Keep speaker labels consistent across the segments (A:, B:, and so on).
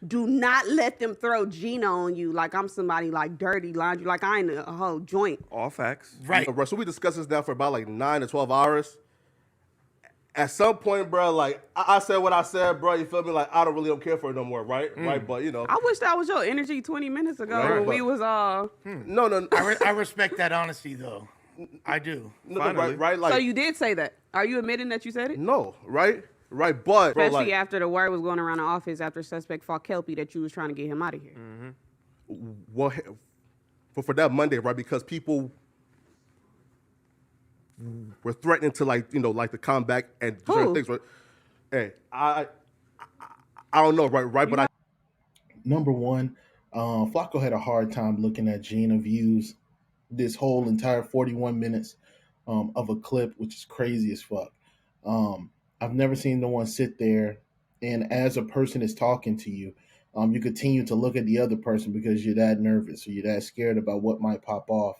A: Do not let them throw Gina on you like I'm somebody like dirty laundry, like I ain't a whole joint.
B: All facts.
C: Right.
D: Bro, so we discussed this now for about like 9 to 12 hours. At some point, bro, like I said what I said, bro. You feel me? Like I don't care for it no more, right? Right, but
A: I wish that was your energy 20 minutes ago when we was all.
D: no.
C: I respect that honesty, though. I do.
D: No, right, like
A: So you did say that. Are you admitting that you said it?
D: no, right, but bro,
A: Especially
D: like,
A: after the word was going around the office after suspect fought Kelpie that you was trying to get him out of here.
D: well, for that Monday, right? Because people were threatening to like to come back and do certain things, right? Hey, I don't know, right, but
E: Number one, Flacco had a hard time looking at Gina Views this whole entire 41 minutes of a clip, which is crazy as fuck. I've never seen no one sit there and as a person is talking to you, you continue to look at the other person because you're that nervous or you're that scared about what might pop off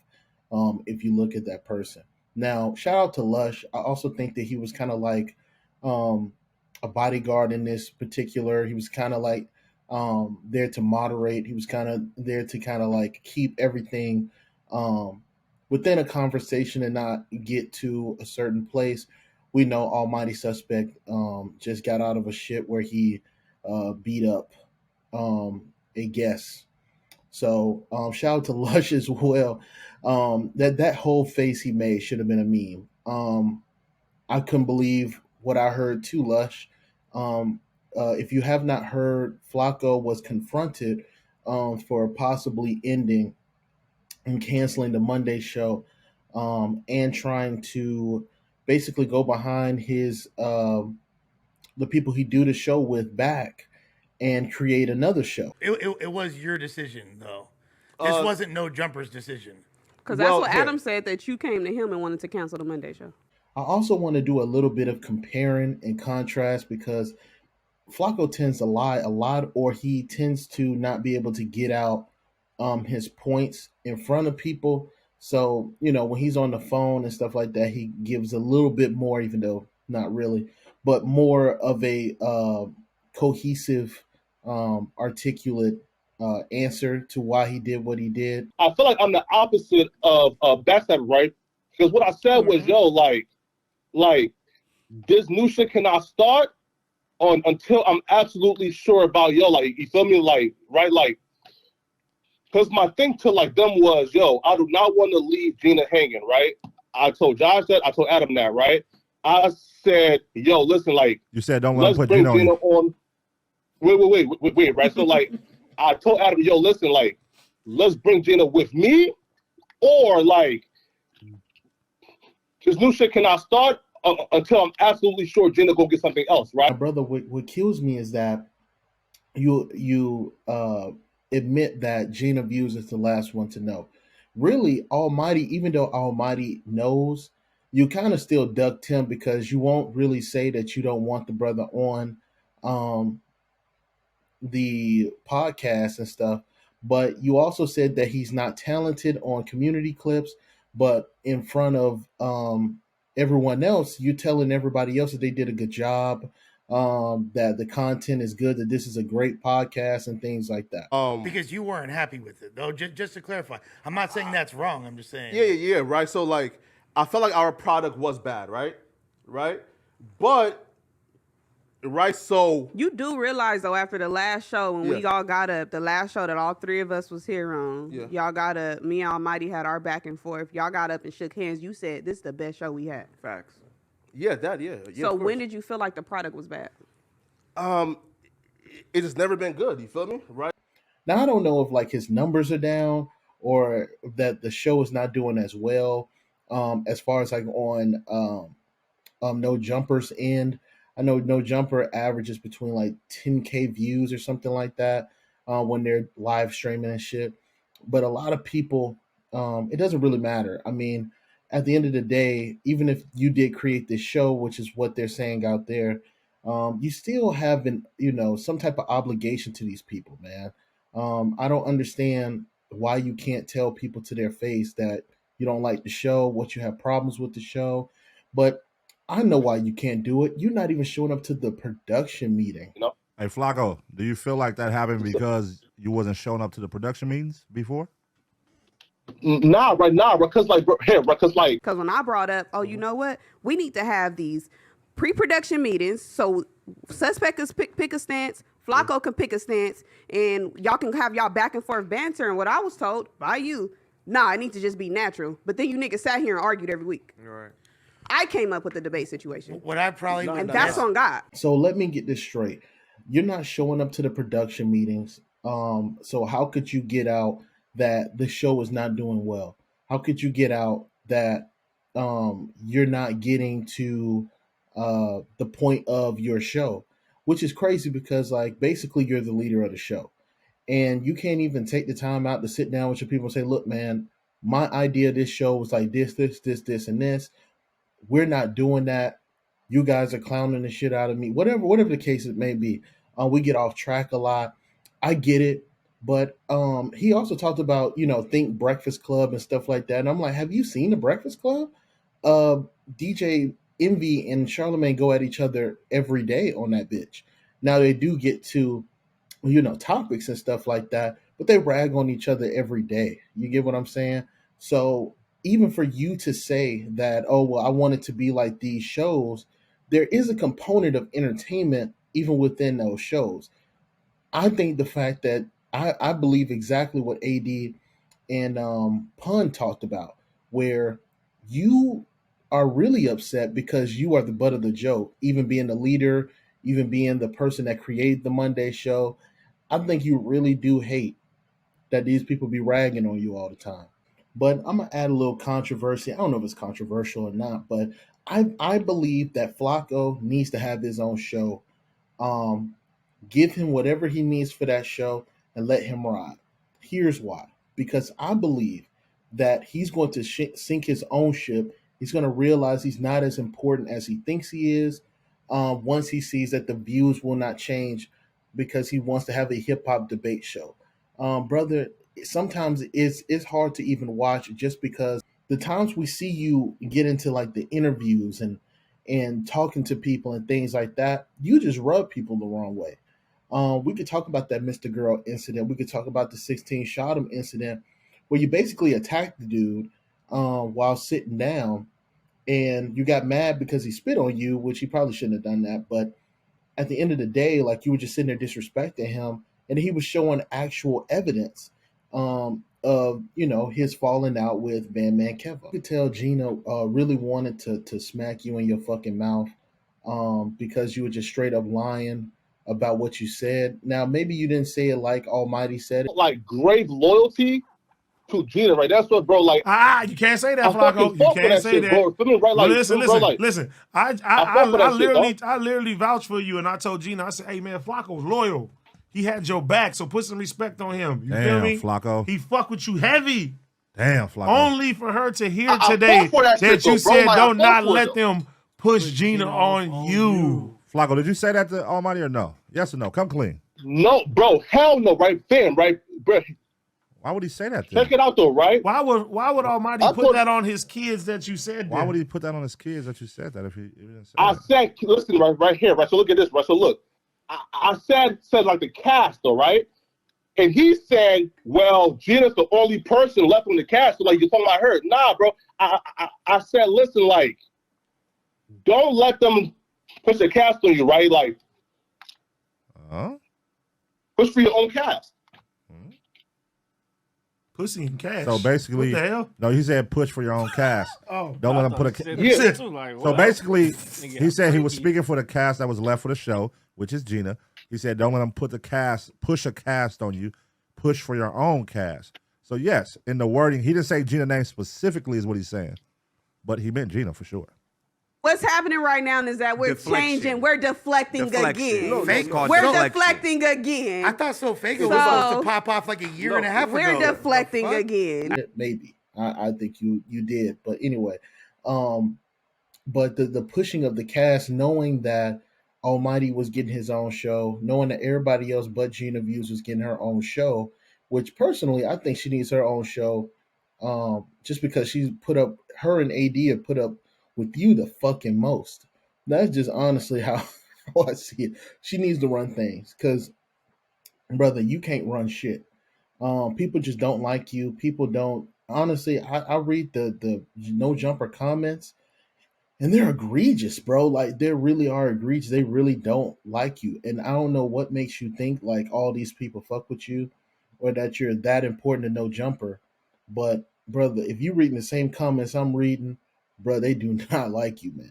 E: if you look at that person. Now, shout out to Lush. I also think that he was kind of like a bodyguard in this particular. He was kind of like there to moderate. He was kind of there to kind of like keep everything within a conversation and not get to a certain place. We know Almighty Suspect just got out of a shit where he beat up a guest. So shout out to Lush as well. That whole face he made should have been a meme. I couldn't believe what I heard too, Lush. If you have not heard, Flacco was confronted for possibly ending and canceling the Monday show and trying to basically go behind his the people he do the show with back and create another show.
C: It was your decision, though. This wasn't No Jumper's decision.
A: Because that's what Adam said, that you came to him and wanted to cancel the Monday show.
E: I also want to do a little bit of comparing and contrast because Flacco tends to lie a lot, or he tends to not be able to get out his points in front of people. So, when he's on the phone and stuff like that, he gives a little bit more, even though not really, but more of a cohesive, articulate answer to why he did what he did.
F: I feel like I'm the opposite of Backstab, right? Because what I said was, yo, like this new shit cannot start until I'm absolutely sure about, yo, like, you feel me? Like, right? Like, because my thing to like them was, yo, I do not want to leave Gina hanging, right? I told Josh that, I told Adam that, right? I said, yo, listen, like,
B: You said don't let
F: let's
B: him put
F: bring
B: Gina on
F: Gina
B: you.
F: on. Wait, right? So like, I told Adam, yo, listen, like, let's bring Gina with me, or like, this new shit cannot start until I'm absolutely sure Gina go get something else, right?
E: My brother, what kills me is that you admit that Gina Views is the last one to know. Really, Almighty, even though Almighty knows, you kind of still ducked him because you won't really say that you don't want the brother on the podcast and stuff. But you also said that he's not talented on community clips, but in front of everyone else, you telling everybody else that they did a good job, that the content is good, that this is a great podcast and things like that.
C: Because you weren't happy with it, though. Just to clarify, I'm not saying that's wrong. I'm just saying.
D: Yeah, right. So like, I felt like our product was bad, right, but. Right, so
A: you do realize though, after the last show when we all got up, the last show that all three of us was here on, y'all got up. Me and Almighty had our back and forth. Y'all got up and shook hands. You said this is the best show we had.
D: Facts. Yeah.
A: So when did you feel like the product was bad?
D: It has never been good. You feel me? Right.
E: Now I don't know if like his numbers are down or that the show is not doing as well as far as like on No Jumper's end. I know No Jumper averages between like 10K views or something like that when they're live streaming and shit. But a lot of people, it doesn't really matter. I mean, at the end of the day, even if you did create this show, which is what they're saying out there, you still have some type of obligation to these people, man. I don't understand why you can't tell people to their face that you don't like the show, what you have problems with the show. But I know why you can't do it. You're not even showing up to the production meeting.
G: Hey, Flakko, do you feel like that happened because you wasn't showing up to the production meetings before?
F: Nah, because like,
A: because when I brought up, oh, you know what, we need to have these pre-production meetings so suspect can pick a stance, Flakko can pick a stance, and y'all can have y'all back and forth banter. And what I was told by you, nah, it needs to just be natural. But then you niggas sat here and argued every week.
B: Right.
A: I came up with the debate situation.
C: What I probably
A: and that's on God.
E: So let me get this straight. You're not showing up to the production meetings. So how could you get out that the show is not doing well? How could you get out that you're not getting to the point of your show? Which is crazy because like basically you're the leader of the show. And you can't even take the time out to sit down with your people and say, look, man, my idea of this show was like this, and this. We're not doing that. You guys are clowning the shit out of me. Whatever the case it may be. We get off track a lot. I get it. But he also talked about, Think Breakfast Club and stuff like that. And I'm like, have you seen the Breakfast Club? DJ Envy and Charlamagne go at each other every day on that bitch. Now they do get to, topics and stuff like that, but they rag on each other every day. You get what I'm saying? So even for you to say that, oh, well, I want it to be like these shows, there is a component of entertainment even within those shows. I think the fact that I believe exactly what AD and Pun talked about, where you are really upset because you are the butt of the joke, even being the leader, even being the person that created the Monday show. I think you really do hate that these people be ragging on you all the time. But I'm gonna add a little controversy. I don't know if it's controversial or not, but I believe that Flakko needs to have his own show. Give him whatever he needs for that show and let him ride. Here's why. Because I believe that he's going to sink his own ship. He's going to realize he's not as important as he thinks he is. Once he sees that the views will not change because he wants to have a hip hop debate show. Brother, sometimes it's hard to even watch just because the times we see you get into like the interviews and talking to people and things like that, you just rub people the wrong way. We could talk about that Mr. Girl incident. We could talk about the 16 shot him incident where you basically attacked the dude while sitting down and you got mad because he spit on you, which he probably shouldn't have done that. But at the end of the day, like you were just sitting there disrespecting him and he was showing actual evidence of, his falling out with Bandman Kevin. You could tell Gina really wanted to smack you in your fucking mouth because you were just straight up lying about what you said. Now, maybe you didn't say it like Almighty said it.
F: Like grave loyalty to Gina, right? That's what, bro. Like,
C: you can't say that, Flakko. You can't say that.
F: Bro. Feel me, right? Like,
C: listen. I literally vouched for you, and I told Gina, I said, "Hey, man, Flakko's loyal. He had your back, so put some respect on him." You feel me?
G: Flakko.
C: He fuck with you heavy.
G: Damn, Flakko.
C: Only for her to hear today that you said, "Do not let them push Gina on you."
G: Flakko, did you say that to Almighty or no? Yes or no? Come clean.
F: No, bro. Hell no, right? Fam, right? Bro.
G: Why would he say that?
F: Check it out, though, right?
C: Why would Almighty put that on his kids that you said that?
G: Why would he put that on his kids that you said that if he didn't say
F: I
G: that?
F: said, listen, right here, right? So look at this, right? So look, I said like the cast, though, right? And he said, well, Gina's the only person left on the cast. So like, you're talking about her. Nah, bro. I said, listen, like, don't let them push the cast on you, right? Like, push for your own cast.
C: Pussy and cash.
G: So basically,
C: what the hell?
G: No, he said push for your own cast.
C: Don't
G: let him put a. So basically, he said he was speaking for the cast that was left for the show, which is Gina. He said, don't let him push a cast on you. Push for your own cast. So yes, in the wording, he didn't say Gina name specifically is what he's saying, but he meant Gina for sure.
A: What's happening right now is that we're changing. We're deflecting again.
C: We're
A: deflecting again.
C: I thought Fakko was supposed to pop off like a year and a half ago.
A: We're deflecting again.
E: Maybe. I think you did. But anyway, but the pushing of the cast, knowing that Almighty was getting his own show, knowing that everybody else but Gina Views was getting her own show, which personally I think she needs her own show just because she's her and AD have put up with you the fucking most. That's just honestly how Oh, I see it. She needs to run things because, brother, you can't run shit. People just don't like you. People don't. Honestly, I read the no jumper comments, and they're egregious, bro. Like they really are egregious. They really don't like you, and I don't know what makes you think like all these people fuck with you, or that you're that important to no jumper. But brother, if you reading the same comments I'm reading, bro, they do not like you, man.